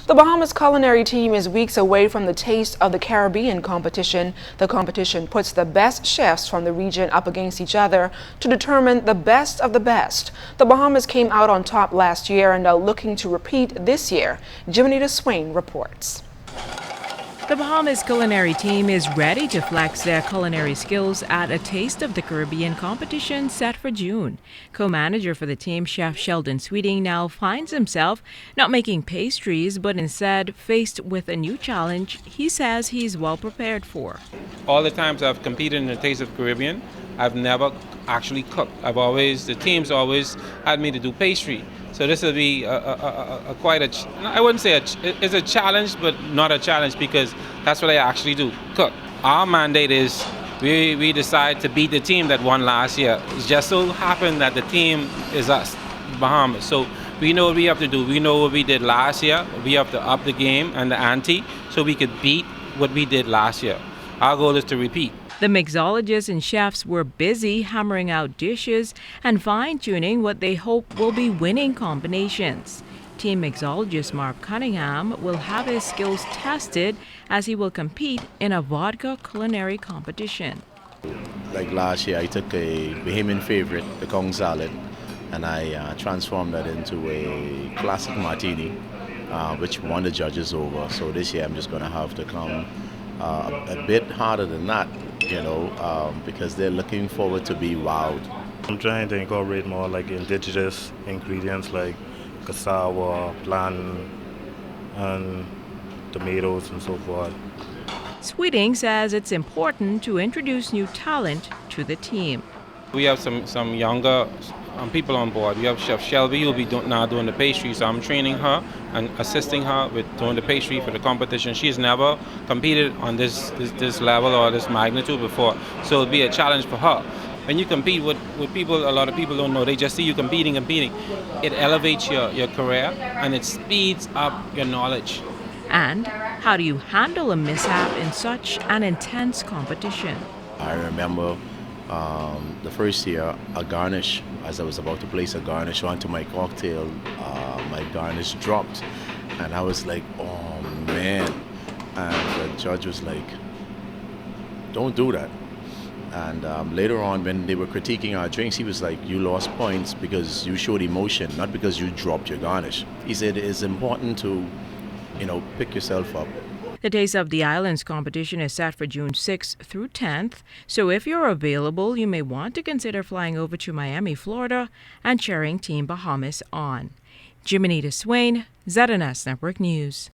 The Bahamas culinary team is weeks away from the Taste of the Caribbean competition. The competition puts the best chefs from the region up against each other to determine the best of the best. The Bahamas came out on top last year and are looking to repeat this year. Jimenita Swain reports. The Bahamas culinary team is ready to flex their culinary skills at a Taste of the Caribbean competition set for June. Co-manager for the team, Chef Sheldon Sweeting, now finds himself not making pastries, but instead faced with a new challenge he says he's well prepared for. All the times I've competed in the Taste of the Caribbean, I've never actually cooked. The team's always had me to do pastry. So this will be I wouldn't say it's a challenge, but not a challenge because that's what I actually do, cook. Our mandate is we decide to beat the team that won last year. It just so happened that the team is us, Bahamas. So we know what we have to do. We know what we did last year. We have to up the game and the ante so we could beat what we did last year. Our goal is to repeat. The mixologists and chefs were busy hammering out dishes and fine-tuning what they hope will be winning combinations. Team mixologist Mark Cunningham will have his skills tested as he will compete in a vodka culinary competition. Like last year, I took a Bahamian favorite, the Kong salad, and I transformed that into a classic martini, which won the judges over. So this year, I'm just going to have to come a bit harder than that, because they're looking forward to be wowed. I'm trying to incorporate more like indigenous ingredients like cassava, plantain, and tomatoes and so forth. Sweeting says it's important to introduce new talent to the team. We have some younger people on board. We have Chef Shelby who will be now doing the pastry, so I'm training her and assisting her with doing the pastry for the competition. She's never competed on this level or this magnitude before, so it'll be a challenge for her. When you compete with people, a lot of people don't know, they just see you competing. It elevates your career and it speeds up your knowledge. And how do you handle a mishap in such an intense competition? I remember the first year, a garnish, as I was about to place a garnish onto my cocktail, my garnish dropped. And I was like, oh man. And the judge was like, don't do that. And later on, when they were critiquing our drinks, he was like, you lost points because you showed emotion, not because you dropped your garnish. He said it's important to, pick yourself up. The Taste of the Islands competition is set for June 6th through 10th, so if you're available, you may want to consider flying over to Miami, Florida, and cheering Team Bahamas on. Jimenita Swain, ZNS Network News.